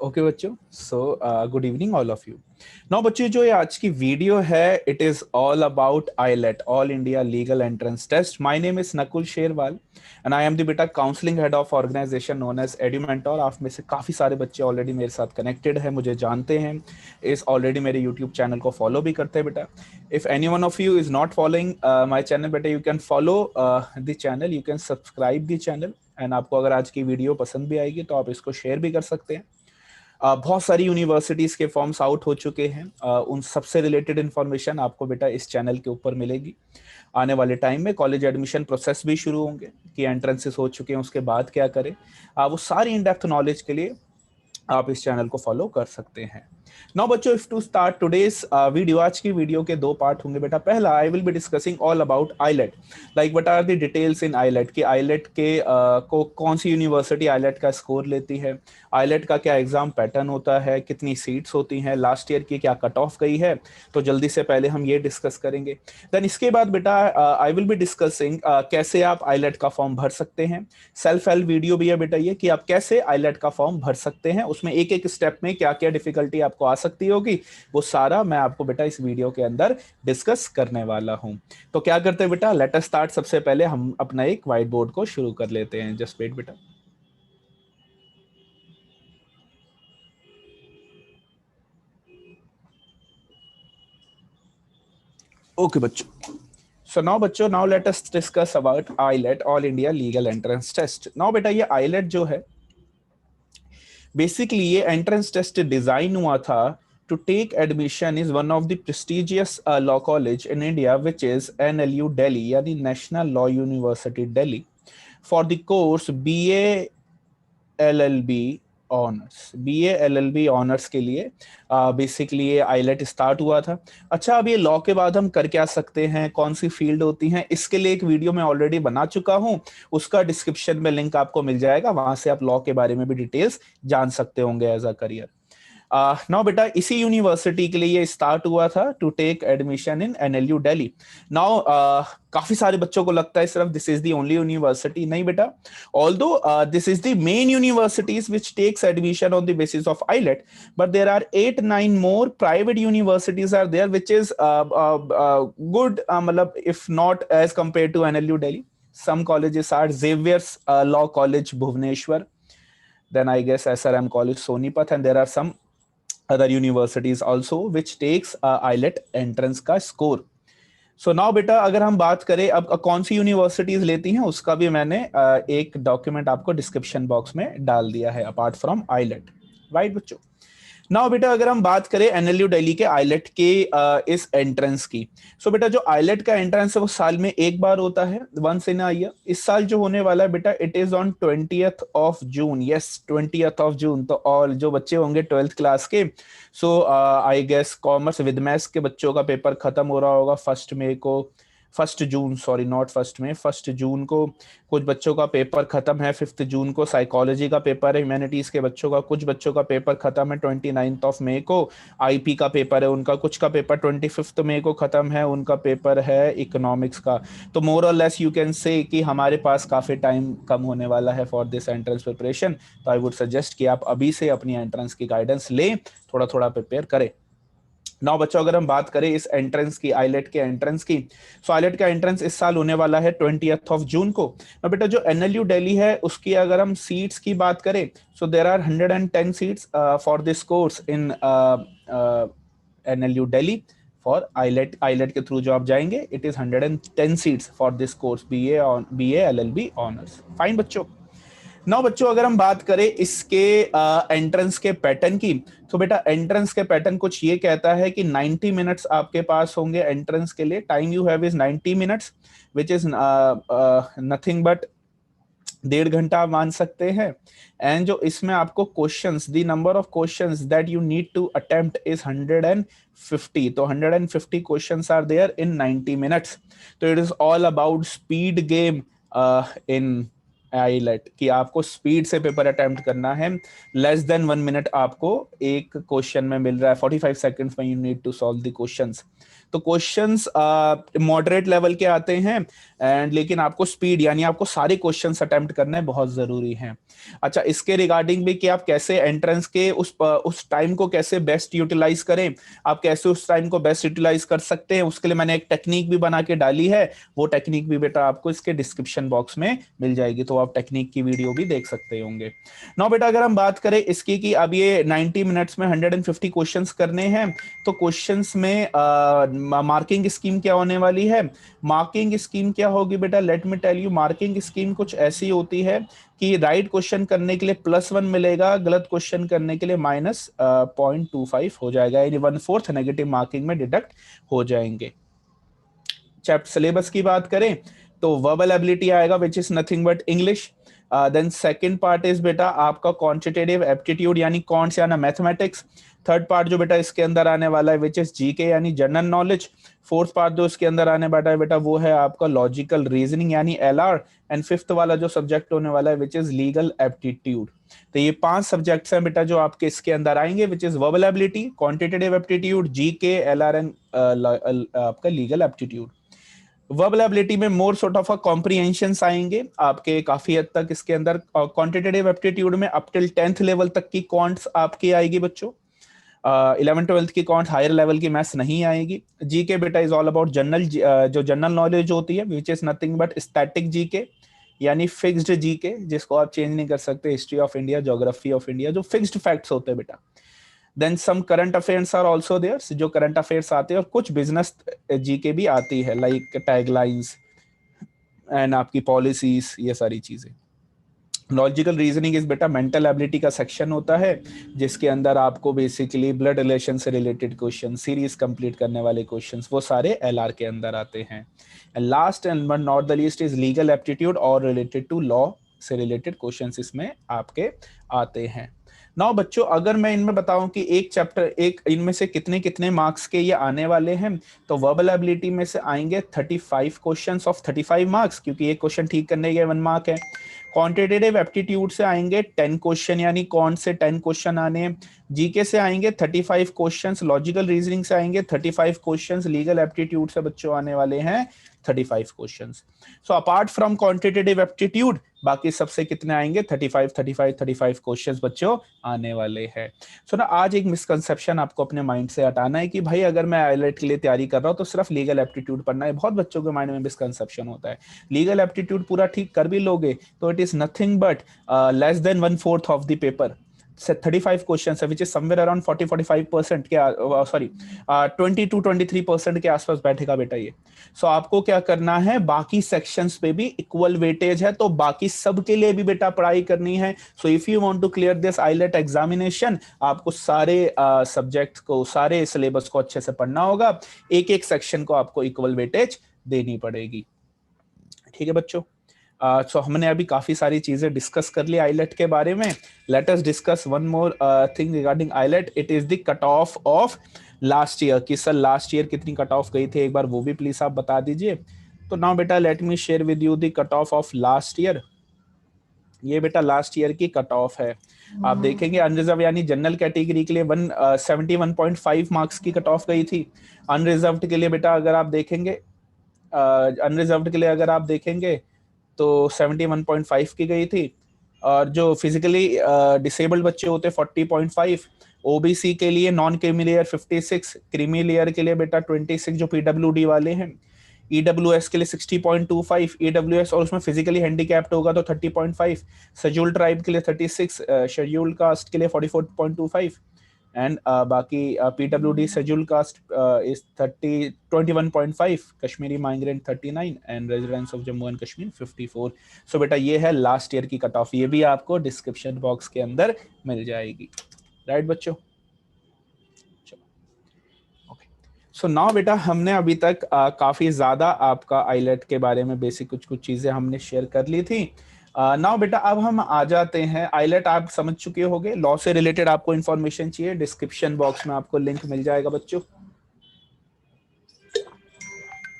Okay बच्चों, so good evening all of you. Now बच्चों, जो ये आज की वीडियो है, it is all about AILET, all India legal entrance test. My name is Nakul Sherwal and I am the बेटा counselling head of organisation known as Edumentor. आप में से काफी सारे बच्चे ऑलरेडी मेरे साथ कनेक्टेड है, मुझे जानते हैं, इस ऑलरेडी मेरे यूट्यूब चैनल को फॉलो भी करते हैं बेटा। If any one of you is not following my channel बेटा, you can follow the channel, you can subscribe the channel. And आपको अगर आज की वीडियो पसंद भी आएगी तो आप इसको शेयर भी कर सकते हैं। बहुत सारी यूनिवर्सिटीज के फॉर्म्स आउट हो चुके हैं, उन सबसे रिलेटेड इंफॉर्मेशन आपको बेटा इस चैनल के ऊपर मिलेगी। आने वाले टाइम में कॉलेज एडमिशन प्रोसेस भी शुरू होंगे कि एंट्रेंसेस हो चुके हैं उसके बाद क्या करें, वो सारी इन डेप्थ नॉलेज के लिए आप इस चैनल को फॉलो कर सकते हैं। नाउ बच्चों, if to start today's video, आज की वीडियो के दो पार्ट होंगे बेटा। पहला, I will be discussing all about AILET, like what are the details in AILET, कि आईलेट के को कौन सी यूनिवर्सिटी आईलेट का स्कोर लेती है, आईलेट का क्या एग्जाम पैटर्न होता है, कितनी सीट्स होती हैं, लास्ट ईयर की क्या कट ऑफ गई है, तो जल्दी से पहले हम ये डिस्कस करेंगे। देन इसके बाद बेटा आई विल बी डिस्कसिंग कैसे आप आईलेट का फॉर्म भर सकते हैं। सेल्फ हेल्प वीडियो भी है बेटा ये, कि आप कैसे आईलेट का फॉर्म भर सकते हैं, उसमें एक एक स्टेप में क्या क्या डिफिकल्टी आपको आ सकती होगी, वो सारा मैं आपको बेटा इस वीडियो के अंदर डिस्कस करने वाला हूं। तो क्या करते हैं बेटा, लेट अस स्टार्ट। सबसे पहले हम अपना एक व्हाइट बोर्ड को शुरू कर लेते हैं। जस्ट वेट बेटा। ओके बच्चों, सो नाउ बच्चों, now let us discuss about AILET, all India legal entrance test. Now बेटा, ये आईलेट जो है, बेसिकली ये एंट्रेंस टेस्ट डिजाइन हुआ था to take admission is one of the prestigious law college in India, which is NLU Delhi, यानी National Law University Delhi, for the course BA LLB honours. BA LLB honours के लिए basically ये eyelet start हुआ था। अच्छा, अब ये law के बाद हम कर क्या सकते हैं, कौन सी फील्ड होती हैं, इसके लिए एक वीडियो मैं ऑलरेडी बना चुका हूं, उसका डिस्क्रिप्शन में लिंक आपको मिल जाएगा, वहां से आप लॉ के बारे में भी डिटेल्स जान सकते होंगे एज अ करियर। नाउ बेटा, इसी यूनिवर्सिटी के लिए ये स्टार्ट हुआ था to take admission in NLU Delhi. Now काफी सारे बच्चों को लगता है सिर्फ this is the only university, नहीं बेटा। Although this is the main universities which takes admission on the basis of AILET, but there are 8-9 more private universities are there which is good, मतलब if not as compare to NLU Delhi. Some colleges are Xavier's Law College, Bhubaneswar. Then I guess SRM College, Sonipat, and there are some other universities also which takes IELTS entrance का score. So now बेटा, अगर हम बात करें अब कौन सी universities लेती हैं, उसका भी मैंने एक डॉक्यूमेंट आपको डिस्क्रिप्शन बॉक्स में डाल दिया है, अपार्ट फ्रॉम आईलेट, राइट बच्चों। नाउ बेटा, अगर हम बात करें एनएलयू दिल्ली के आईलेट के इस एंट्रेंस की, सो बेटा जो आईलेट का एंट्रेंस है वो साल में एक बार होता है, वंस इन अ ईयर। इस साल जो होने वाला है बेटा, it is on 20th of June. Yes, 20th of June. तो और जो बच्चे होंगे 12th क्लास के, so I guess commerce with maths के बच्चों का पेपर खत्म हो रहा होगा 1 मई को, 1 जून, सॉरी नॉट 1 मई, 1 जून को कुछ बच्चों का पेपर खत्म है। 5 जून को साइकोलॉजी का पेपर है, ह्यूमैनिटीज के बच्चों का, कुछ बच्चों का पेपर खत्म है 29 मई को। आईपी का पेपर है उनका, कुछ का पेपर 25 मई को खत्म है, उनका पेपर है इकोनॉमिक्स का। तो मोर और लेस यू कैन से कि हमारे पास काफी टाइम कम होने वाला है फॉर दिस एंट्रेंस प्रिपरेशन। तो आई वुड सजेस्ट कि आप अभी से अपनी एंट्रेंस की गाइडेंस लें, थोड़ा थोड़ा प्रिपेयर करें। नाउ बच्चों, अगर हम बात करें इस एंट्रेंस की, आईलेट के एंट्रेंस की, सो आईलेट का एंट्रेंस इस साल होने वाला है 20th ऑफ जून को। now बेटा, जो एनएलयू दिल्ली है उसकी अगर हम सीट्स की बात करें, so there are 110 seats for this course in NLU Delhi for AILET. AILET के थ्रू जो आप जाएंगे, it is 110 seats for this course BA LLB honours. Fine बच्चों। नाउ बच्चों, अगर हम बात करें इसके एंट्रेंस के पैटर्न की, तो बेटा एंट्रेंस के पैटर्न कुछ ये कहता है कि 90 मिनट्स आपके पास होंगे एंट्रेंस के लिए। Time you have is 90 minutes, which is nothing but 1.5 घंटा आप मान सकते हैं। एंड जो इसमें आपको questions, the number of questions that you need to attempt is 150। तो 150 questions are there in 90 minutes. तो it is all about speed game in AILET कि आपको स्पीड से पेपर अटेम्प्ट करना है, लेस देन 1 मिनट आपको एक क्वेश्चन में मिल रहा है, 45 सेकंड्स में you need to solve the questions. तो क्वेश्चंस मॉडरेट लेवल के आते हैं एंड लेकिन आपको स्पीड यानी आपको सारे क्वेश्चंस अटेम्प्ट करने बहुत जरूरी हैं। अच्छा, इसके रिगार्डिंग भी कि आप कैसे एंट्रेंस के उस टाइम को कैसे बेस्ट यूटिलाइज करें, आप कैसे उस टाइम को बेस्ट यूटिलाइज कर सकते हैं, उसके लिए मैंने एक टेक्निक भी बना के डाली है। वो टेक्निक भी बेटा आपको इसके डिस्क्रिप्शन बॉक्स में मिल जाएगी, तो आप टेक्निक की वीडियो भी देख सकते होंगे। नाउ बेटा अगर हम बात करें इसकी कि अब ये 90 मिनट्स में 150 क्वेश्चंस करने हैं, तो क्वेश्चंस में मार्किंग स्कीम क्या होने वाली है? मार्किंग स्कीम क्या होगी बेटा, let me tell you. Marking scheme कुछ ऐसी होती है कि राइट क्वेश्चन करने के लिए +1 मिलेगा, गलत क्वेश्चन करने के लिए -0.25 हो जाएगा, यानी 1/4 नेगेटिव मार्किंग में डिडक्ट हो जाएंगे। चैप्टर सिलेबस की बात करें तो वर्बल एबिलिटी आएगा which is nothing but English. Then second part is बेटा आपका क्वांटिटेटिव एप्टीट्यूड यानी कॉन्ट्स यानी मैथमेटिक्स। थर्ड पार्ट जो बेटा इसके अंदर आने वाला है विच इज जीके यानी जनरल नॉलेज। फोर्थ पार्ट जो इसके अंदर आने वाला है बेटा वो है आपका लॉजिकल रीजनिंग यानी एलआर। एंड फिफ्थ वाला जो सब्जेक्ट होने वाला है विच इज लीगल एप्टीट्यूड। तो ये 5 सब्जेक्ट्स हैं बेटा जो आपके इसके अंदर आएंगे which is verbal ability, quantitative aptitude, GK, LR and आपका लीगल एप्टीट्यूड। वर्बल एबिलिटी में मोर सॉर्ट ऑफ कॉम्प्रिहेंशंस आएंगे आपके काफी हद तक इसके अंदर। क्वांटिटेटिव एप्टीट्यूड में अप टिल 10th लेवल तक की क्वांट्स आपकी आएगी बच्चों। 11th-12th की क्वांट, हायर लेवल की मैथ्स नहीं आएगी। जीके बेटा इज ऑल अबाउट जनरल, जो जनरल नॉलेज होती है which is nothing but static GK यानी फिक्स्ड जीके जिसको आप चेंज नहीं कर सकते, history of India, geography of India, जो फिक्स्ड फैक्ट्स होते हैं बेटा। Then some current affairs are also there, जो करंट अफेयर्स आते हैं, और कुछ बिजनेस जीके भी आती है लाइक टैगलाइंस एंड आपकी पॉलिसीज, ये सारी चीजें। लॉजिकल रीजनिंग इज बेटा मेंटल एबिलिटी का सेक्शन होता है जिसके अंदर आपको बेसिकली ब्लड रिलेशन से रिलेटेड क्वेश्चन, सीरीज कंप्लीट करने वाले क्वेश्चंस, वो सारे एलआर के अंदर आते हैं। And last and but not the least is legal aptitude और रिलेटेड टू लॉ से रिलेटेड क्वेश्चंस इसमें आपके आते हैं। नाउ बच्चों अगर मैं इनमें बताऊं कि एक चैप्टर, एक इनमें से कितने कितने मार्क्स के ये आने वाले हैं, तो वर्बल एबिलिटी में से आएंगे 35 क्वेश्चंस ऑफ 35 मार्क्स, क्योंकि एक क्वेश्चन ठीक करने के 1 मार्क है। क्वांटिटेटिव एप्टीट्यूड से आएंगे 10 क्वेश्चन यानी कौन से 10 क्वेश्चन आने हैं। जीके से आएंगे 35 क्वेश्चंस, लॉजिकल रीजनिंग से आएंगे 35 क्वेश्चंस, लीगल एप्टीट्यूड से बच्चों आने वाले हैं 35 questions. So apart from quantitative aptitude बाकी सबसे कितने आएंगे, 35 क्वेश्चंस बच्चों आने वाले हैं। सो ना आज एक मिसकंसेप्शन आपको अपने माइंड से हटाना है कि भाई अगर मैं आईलेट के लिए तैयारी कर रहा हूँ तो सिर्फ लीगल एप्टीट्यूड पढ़ना है। बहुत बच्चों के माइंड में मिसकंसेप्शन होता है, लीगल एप्टीट्यूड पूरा ठीक कर भी लोगे तो it is nothing but less than 1/4 of the paper. 35 question है विच इज समवेयर अराउंड 40-45% के, सॉरी 20-23% के आसपास बैठेगा बेटा ये। सो आपको क्या करना है, बाकी सेक्शंस पे भी इक्वल वेटेज है तो बाकी सब के लिए भी बेटा पढ़ाई करनी है। So if you want to clear this AILET examination आपको सारे सब्जेक्ट्स को, सारे सिलेबस को अच्छे से पढ़ना होगा, एक एक सेक्शन को आपको इक्वल वेटेज देनी पड़ेगी। ठीक है बच्चों, सो हमने अभी काफी सारी चीजें डिस्कस कर ली आईलेट के बारे में। Late us discuss one more thing regarding eyelet, it is the cut off of last year. कि सर लास्ट ईयर कितनी कट ऑफ गई थी, एक बार वो भी प्लीज आप बता दीजिए। तो नाउ बेटा let me share with you the cut off of last year. ये बेटा लास्ट ईयर की कट ऑफ है। आप देखेंगे अनरिजर्व यानी जनरल कैटेगरी के लिए 171.5 मार्क्स की कट ऑफ गई थी। अनरिजर्व्ड के लिए बेटा अगर आप देखेंगे, अनरिजर्व्ड के लिए अगर आप देखेंगे तो 71.5 की गई थी। और जो फिजिकली डिसेबल्ड बच्चे होते 40.5, ओबीसी के लिए non creamy layer 56, creamy layer के लिए बेटा 26 जो पीडब्ल्यूडी वाले हैं, ईडब्ल्यूएस के लिए 60.25, ईडब्ल्यूएस और उसमें फिजिकली हैंडीकैप्ड होगा तो 30.5, शेड्यूल्ड ट्राइब के लिए 36, शेड्यूल्ड कास्ट के लिए 44.25 एंड बाकी PWD schedule caste is 21.5, Kashmiri migrant 39 and residents of Jammu and Kashmir 54। सो बेटा ये है लास्ट ईयर की कट ऑफ, ये भी आपको डिस्क्रिप्शन बॉक्स के अंदर मिल जाएगी। राइट बच्चों, सो नाउ बेटा हमने अभी तक काफी ज्यादा आपका आईलेट के बारे में बेसिक कुछ कुछ चीजें हमने शेयर कर ली थी। नाउ बेटा अब हम आ जाते हैं, आईलेट आप समझ चुके होंगे, लॉ से रिलेटेड आपको इंफॉर्मेशन चाहिए, डिस्क्रिप्शन बॉक्स में आपको लिंक मिल जाएगा बच्चों।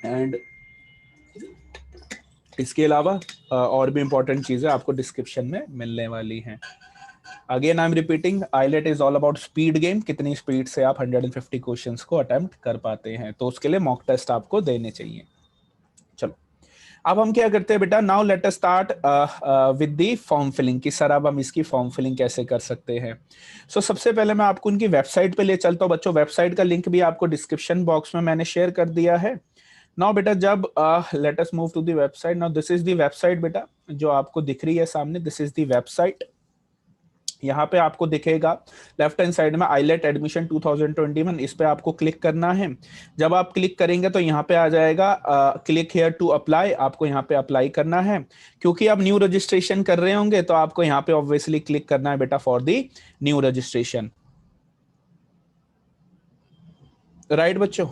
एंड इसके अलावा और भी इंपॉर्टेंट चीजें आपको डिस्क्रिप्शन में मिलने वाली हैं। Again I am repeating, eyelet is all about speed game, कितनी स्पीड से आप 150 क्वेश्चंस को अटेम्प्ट कर पाते हैं, तो उसके लिए मॉक टेस्ट आपको देने चाहिए। चलो अब हम क्या करते हैं बेटा, now let us start with the form filling की। सर अब हम इसकी फॉर्म फिलिंग कैसे कर सकते हैं? सो सबसे पहले मैं आपको उनकी वेबसाइट पे ले चलता हूँ बच्चों। वेबसाइट का लिंक भी आपको डिस्क्रिप्शन बॉक्स में मैंने शेयर कर दिया है। नाउ बेटा जब let us move to the website. Now this is the website बेटा, जो आपको दिख रही है सामने, दिस इज द वेबसाइट। यहाँ पे आपको दिखेगा लेफ्ट हैंड साइड में आईलेट एडमिशन 2021, इस पे आपको क्लिक करना है। जब आप क्लिक करेंगे तो यहाँ पे आ जाएगा क्लिक हेयर टू अप्लाई, आपको यहाँ पे अप्लाई करना है। क्योंकि आप न्यू रजिस्ट्रेशन कर रहे होंगे तो आपको यहाँ पे ऑब्वियसली क्लिक करना है बेटा for the new registration, right बच्चों।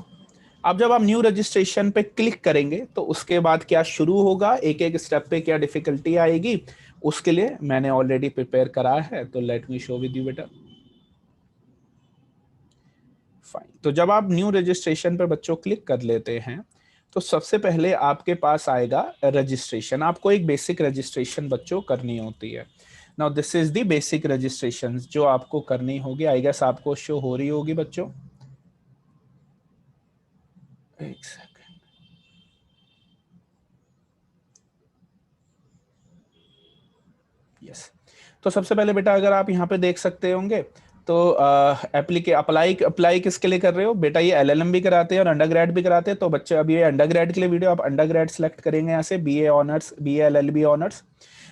अब जब आप न्यू रजिस्ट्रेशन पे क्लिक करेंगे तो उसके बाद क्या शुरू होगा, एक एक स्टेप पे क्या डिफिकल्टी आएगी, उसके लिए मैंने ऑलरेडी प्रिपेयर करा है, तो let me show with you बेटा। फाइन, तो जब आप न्यू रजिस्ट्रेशन पर बच्चों क्लिक कर लेते हैं तो सबसे पहले आपके पास आएगा रजिस्ट्रेशन। आपको एक बेसिक रजिस्ट्रेशन बच्चों करनी होती है। Now this is the basic registration जो आपको करनी होगी। आई गेस आपको शो हो रही होगी बच्चों, एक सेकंड। यस, तो सबसे पहले बेटा अगर आप यहाँ पे देख सकते होंगे तो अप्लाई अप्लाई किसके लिए कर रहे हो बेटा, ये एलएलएम भी कराते हैं और अंडर ग्रेड भी कराते हैं। तो बच्चे अभी ये अंडर ग्रेड के लिए वीडियो, आप अंडर ग्रेड सेलेक्ट करेंगे यहाँ से, BA honours, BA LLB honours.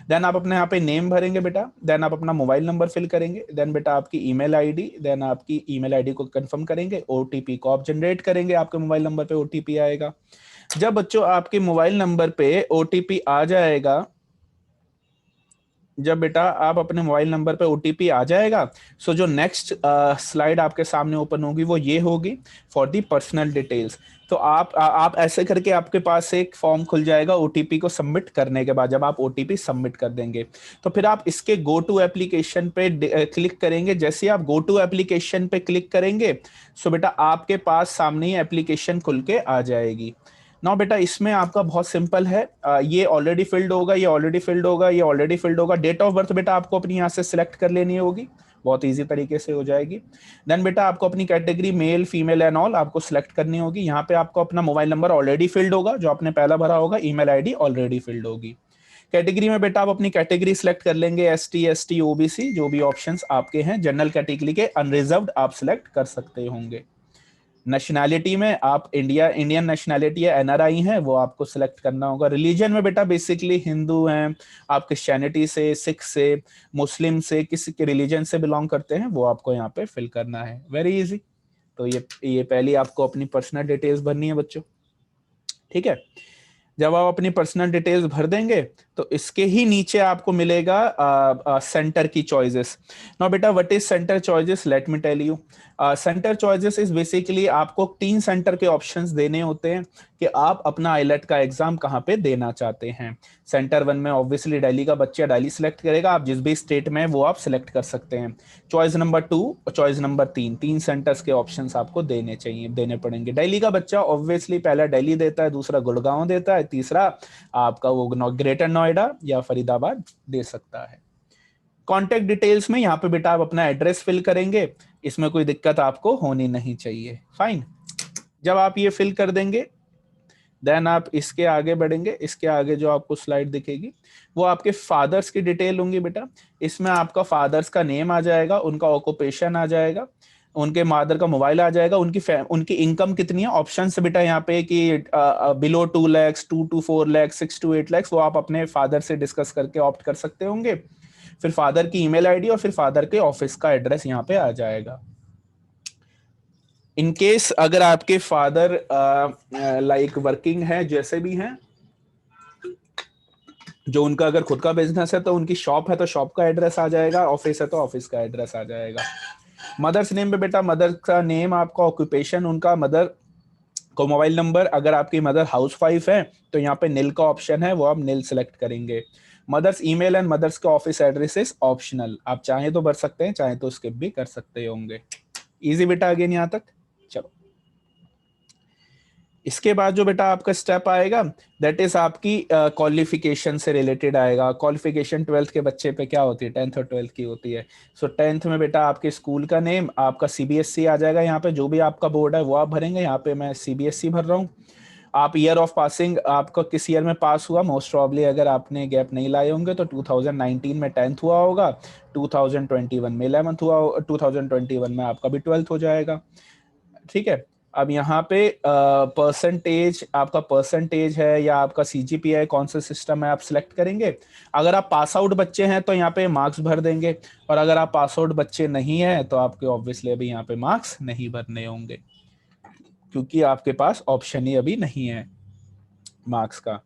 Then आप अपने यहाँ पे नेम भरेंगे बेटा, देन आप अपना मोबाइल नंबर फिल करेंगे, देन बेटा आपकी ईमेल आईडी, देन आपकी ईमेल आईडी को कंफर्म करेंगे, ओटीपी को आप जनरेट करेंगे, आपके मोबाइल नंबर पे ओटीपी आएगा। जब बच्चों आपके मोबाइल नंबर पे ओटीपी आ जाएगा, जब बेटा आप अपने मोबाइल नंबर पे ओटीपी आ जाएगा, सो जो नेक्स्ट स्लाइड आपके सामने ओपन होगी वो ये होगी फॉर दी पर्सनल डिटेल्स। तो आप ऐसे करके आपके पास एक फॉर्म खुल जाएगा ओटीपी को सबमिट करने के बाद। जब आप ओटीपी सबमिट कर देंगे तो फिर आप इसके गो टू एप्लीकेशन पे क्लिक करेंगे। जैसे आप गो टू एप्लीकेशन पे क्लिक करेंगे सो बेटा आपके पास सामने ही एप्लीकेशन खुल के आ जाएगी। नाउ बेटा इसमें आपका बहुत सिंपल है, ये ऑलरेडी फिल्ड होगा, ये ऑलरेडी फिल्ड होगा, ये ऑलरेडी फिल्ड होगा। डेट ऑफ बर्थ बेटा आपको अपनी यहाँ से सिलेक्ट कर लेनी होगी, बहुत इजी तरीके से हो जाएगी। देन बेटा आपको अपनी category male female and all आपको सिलेक्ट करनी होगी। यहाँ पे आपको अपना मोबाइल नंबर ऑलरेडी फिल्ड होगा जो आपने पहला भरा होगा, ईमेल आईडी ऑलरेडी फिल्ड होगी। कैटेगरी में बेटा आप अपनी कैटेगरी सिलेक्ट कर लेंगे, एसटी ओबीसी जो भी ऑप्शंस आपके हैं। जनरल कैटेगरी के अनरिजर्व्ड आप सिलेक्ट कर सकते होंगे। नेशनैलिटी में आप इंडियन नेशनैलिटी या एनआरआई हैं वो आपको सिलेक्ट करना होगा। रिलीजन में बेटा बेसिकली हिंदू हैं, आप क्रिश्चियनिटी से, सिख से, मुस्लिम से, किसी के रिलीजन से बिलोंग करते हैं वो आपको यहाँ पे फिल करना है। Very easy. तो ये पहली आपको अपनी पर्सनल डिटेल्स भरनी है बच्चों, ठीक है। जब आप अपनी पर्सनल डिटेल्स भर देंगे तो इसके ही नीचे आपको मिलेगा सेंटर की चॉइसेस। नाउ बेटा what is centre choices, let me tell you. Centre choices is basically आपको 3 सेंटर के ऑप्शंस देने होते हैं कि आप अपना आईलेट का एग्जाम कहाँ पे देना चाहते हैं। सेंटर 1 में ऑब्वियसली दिल्ली का बच्चा दिल्ली सिलेक्ट करेगा, आप जिस भी स्टेट में वो आप सिलेक्ट कर सकते हैं। चॉइस नंबर 2 और चॉइस नंबर 3, 3 सेंटर्स के ऑप्शंस आपको देने पड़ेंगे। दिल्ली का बच्चा ऑब्वियसली पहला दिल्ली देता है, दूसरा गुड़गांव देता है, तीसरा आपका वो ग्रेटर नोएडा या फरीदाबाद दे सकता है। कॉन्टेक्ट डिटेल्स में यहाँ पे बेटा आप अपना एड्रेस फिल करेंगे, इसमें कोई दिक्कत आपको होनी नहीं चाहिए। फाइन, जब आप ये फिल कर देंगे देन आप इसके आगे बढ़ेंगे। इसके आगे जो आपको स्लाइड दिखेगी वो आपके फादर्स की डिटेल होंगी बेटा। इसमें आपका फादर्स का नेम आ जाएगा, उनका ऑक्यूपेशन आ जाएगा, उनके मदर का मोबाइल आ जाएगा, उनकी इनकम कितनी है। ऑप्शन से बेटा यहाँ पे कि below 2 lakh, 2 to 4 lakh, 6 to 8 lakh, वो आप अपने फादर से डिस्कस करके ऑप्ट कर सकते होंगे। फिर फादर की ईमेल आईडी और फिर फादर के ऑफिस का एड्रेस यहाँ पे आ जाएगा। इन केस अगर आपके फादर लाइक वर्किंग है, जैसे भी हैं, जो उनका अगर खुद का बिजनेस है तो उनकी शॉप है तो शॉप का एड्रेस आ जाएगा, ऑफिस है तो ऑफिस का एड्रेस आ जाएगा। मदर्स नेम पे बेटा मदर का नेम, आपका ऑक्यूपेशन, उनका मदर को मोबाइल नंबर। अगर आपकी मदर हाउस वाइफ है तो यहाँ पे नील का ऑप्शन है, वो आप नील सेलेक्ट करेंगे। मदर्स ईमेल एंड मदर्स का ऑफिस एड्रेस इज ऑप्शनल, आप चाहें तो भर सकते हैं, चाहे तो स्किप भी कर सकते होंगे। इजी बेटा अगेन यहाँ तक। चलो इसके बाद जो बेटा आपका स्टेप आएगा दैट इज आपकी क्वालिफिकेशन से रिलेटेड आएगा। क्वालिफिकेशन 12th के बच्चे पे क्या होती है, 10th और 12th की होती है। सो 10th में बेटा आपके स्कूल का नेम आपका सीबीएसई आ जाएगा, यहाँ पे जो भी आपका बोर्ड है वो आप भरेंगे, यहाँ पे मैं सीबीएसई भर रहा हूँ। आप ईयर ऑफ पासिंग आपका किस ईयर में पास हुआ, मोस्ट प्रॉब्ली अगर आपने गैप नहीं लाए होंगे तो 2019 में 10th हुआ होगा, 2021 में 11th हुआ, 2021 में आपका भी 12th हो जाएगा। ठीक है, अब यहाँ पे परसेंटेज, आपका परसेंटेज है या आपका सीजीपीए कौन सा सिस्टम है आप सिलेक्ट करेंगे। अगर आप पास आउट बच्चे हैं तो यहाँ पे मार्क्स भर देंगे, और अगर आप पास आउट बच्चे नहीं हैं तो आपके ऑब्वियसली अभी यहाँ पे मार्क्स नहीं भरने होंगे, क्योंकि आपके पास ऑप्शन ही अभी नहीं है मार्क्स का।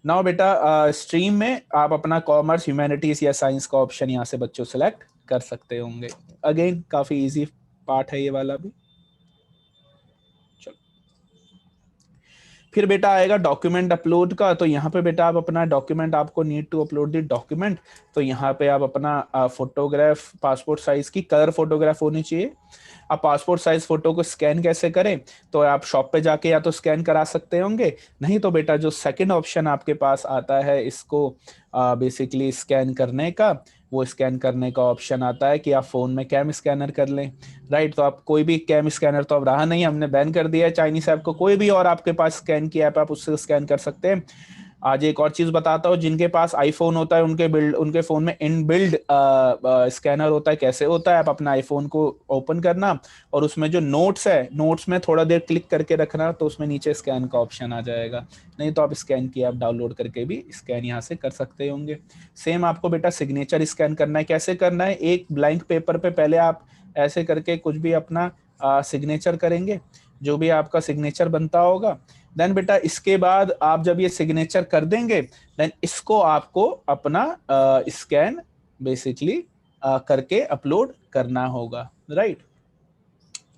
नाउ बेटा स्ट्रीम में आप अपना कॉमर्स, ह्यूमैनिटीज या साइंस का ऑप्शन यहाँ से बच्चों सेलेक्ट कर सकते होंगे। अगेन काफी इजी पार्ट है ये वाला भी। फिर बेटा आएगा डॉक्यूमेंट अपलोड का, तो यहाँ पे बेटा आप अपना डॉक्यूमेंट, आपको need to upload the document, तो यहाँ पे आप अपना फोटोग्राफ, पासपोर्ट साइज की कलर फोटोग्राफ होनी चाहिए। आप पासपोर्ट साइज फोटो को स्कैन कैसे करें, तो आप शॉप पे जाके या तो स्कैन करा सकते होंगे, नहीं तो बेटा जो सेकंड ऑप्शन आपके पास आता है इसको बेसिकली स्कैन करने का, वो स्कैन करने का ऑप्शन आता है कि आप फोन में कैम स्कैनर कर लें। राइट, तो आप कोई भी कैम स्कैनर तो अब रहा नहीं, हमने बैन कर दिया है चाइनीस ऐप को, कोई भी और आपके पास स्कैन की ऐप आप उससे स्कैन कर सकते हैं। आज एक और चीज बताता हूँ, जिनके पास आईफोन होता है उनके फोन में इनबिल्ड स्कैनर होता है। कैसे होता है, आप अपना आईफोन को ओपन करना और उसमें जो नोट्स है, नोट्स में थोड़ा देर क्लिक करके रखना, तो उसमें नीचे स्कैन का ऑप्शन आ जाएगा। नहीं तो आप स्कैन की ऐप डाउनलोड करके भी स्कैन यहाँ से कर सकते होंगे। सेम आपको बेटा सिग्नेचर स्कैन करना है। कैसे करना है, एक ब्लैंक पेपर पे पहले आप ऐसे करके कुछ भी अपना सिग्नेचर करेंगे, जो भी आपका सिग्नेचर बनता होगा। देन बेटा इसके बाद आप जब ये सिग्नेचर कर देंगे, देन इसको आपको अपना स्कैन बेसिकली करके अपलोड करना होगा। राइट,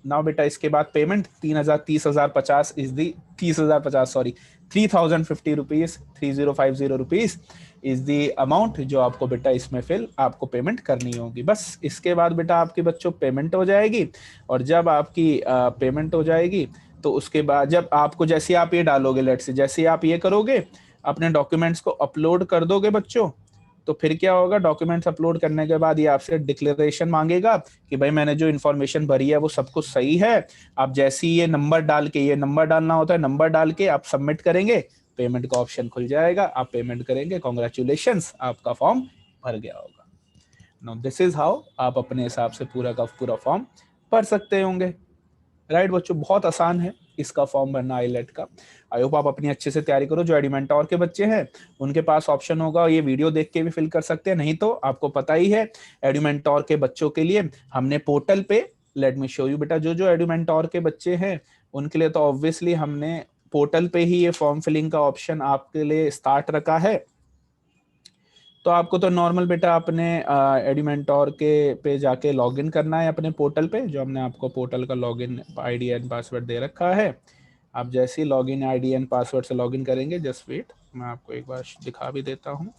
नाउ बेटा इसके बाद payment 30,50 is the 30,50 sorry 3,050 rupees, 3050 rupees is the amount जो आपको बेटा इसमें फिल आपको पेमेंट करनी होगी। बस इसके बाद बेटा आपके बच्चों पेमेंट हो जाएगी, और जब आपकी पेमेंट हो जाएगी तो उसके बाद जब आपको, जैसे आप ये डालोगे, लेट से जैसे आप ये करोगे, अपने डॉक्यूमेंट्स को अपलोड कर दोगे बच्चों, तो फिर क्या होगा, डॉक्यूमेंट्स अपलोड करने के बाद ये आपसे डिक्लेरेशन मांगेगा कि भाई मैंने जो इन्फॉर्मेशन भरी है वो सब कुछ सही है। आप जैसे ही ये नंबर डाल के, ये नंबर डालना होता है, नंबर डाल के आप सबमिट करेंगे, पेमेंट का ऑप्शन खुल जाएगा, आप पेमेंट करेंगे, कॉन्ग्रेचुलेशंस, आपका फॉर्म भर गया होगा। नो दिस इज हाउ आप अपने हिसाब से पूरा का पूरा फॉर्म भर सकते होंगे। राइट बच्चों, बहुत आसान है इसका फॉर्म भरना आईलेट का। आई होप आप अपनी अच्छे से तैयारी करो। जो एडुमेंटोर के बच्चे हैं उनके पास ऑप्शन होगा, ये वीडियो देख के भी फिल कर सकते हैं, नहीं तो आपको पता ही है एडुमेंटोर के बच्चों के लिए हमने पोर्टल पे, लेट मी शो यू बेटा, जो जो एडुमेंटोर के बच्चे हैं उनके लिए तो ऑब्वियसली हमने पोर्टल पे ही ये फॉर्म फिलिंग का ऑप्शन आपके लिए स्टार्ट रखा है। तो आपको तो नॉर्मल बेटा अपने एडुमेंटोर के पे जाके लॉगिन करना है अपने पोर्टल पे, जो हमने आपको पोर्टल का लॉगिन आईडी एंड पासवर्ड दे रखा है। आप जैसे ही लॉगिन आईडी एंड पासवर्ड से लॉगिन करेंगे, जस्ट वेट, मैं आपको एक बार दिखा भी देता हूँ।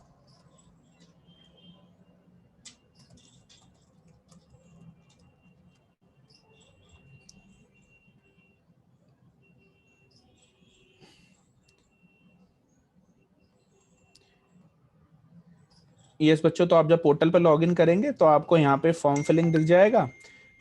यस बच्चों, तो आप जब पोर्टल पर लॉगिन करेंगे तो आपको यहाँ पे फॉर्म फिलिंग दिख जाएगा।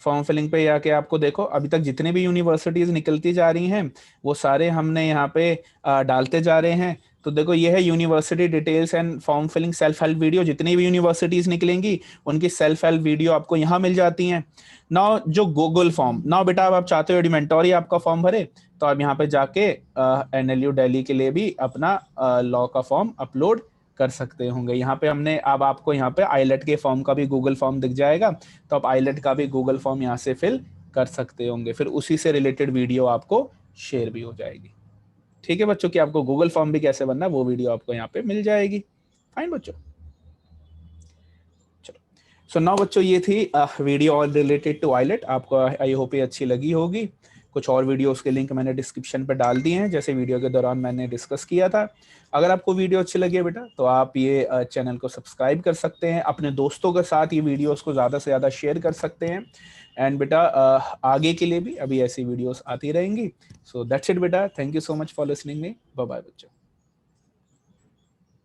फॉर्म फिलिंग पे आके आपको देखो, अभी तक जितने भी यूनिवर्सिटीज निकलती जा रही हैं वो सारे हमने यहाँ पे डालते जा रहे हैं। तो देखो ये है university details and form filling self help video, जितनी भी यूनिवर्सिटीज निकलेंगी उनकी सेल्फ हेल्प वीडियो आपको यहाँ मिल जाती हैं। नाउ जो गूगल फॉर्म, नाउ बेटा अब आप चाहते हो एडुमेंटोर ही आपका फॉर्म भरे, तो आप यहाँ पे जाके एनएलयू दिल्ली के लिए भी अपना लॉ का फॉर्म अपलोड कर सकते होंगे। यहाँ पे हमने अब आपको यहाँ पे आईलेट के फॉर्म का भी गूगल फॉर्म दिख जाएगा, तो आप आईलेट का भी गूगल फॉर्म यहाँ से फिल कर सकते होंगे, फिर उसी से रिलेटेड वीडियो आपको शेयर भी हो जाएगी। ठीक है बच्चों, कि आपको गूगल फॉर्म भी कैसे बनना है वो वीडियो आपको यहाँ पे मिल जाएगी। फाइन बच्चों, चलो। सो नाउ बच्चों ये थी video all related to AILET, आपको आई होप ये अच्छी लगी होगी। कुछ और वीडियोस के लिंक मैंने डिस्क्रिप्शन पर डाल दिए हैं, जैसे वीडियो के दौरान मैंने डिस्कस किया था। अगर आपको वीडियो अच्छी लगी है बेटा तो आप ये चैनल को सब्सक्राइब कर सकते हैं, अपने दोस्तों के साथ ये वीडियोस को ज़्यादा से ज़्यादा शेयर कर सकते हैं। एंड बेटा आगे के लिए भी अभी ऐसी वीडियोस आती रहेंगी। सो दैट्स इट बेटा, thank you so much for listening me, bye bye बच्चों।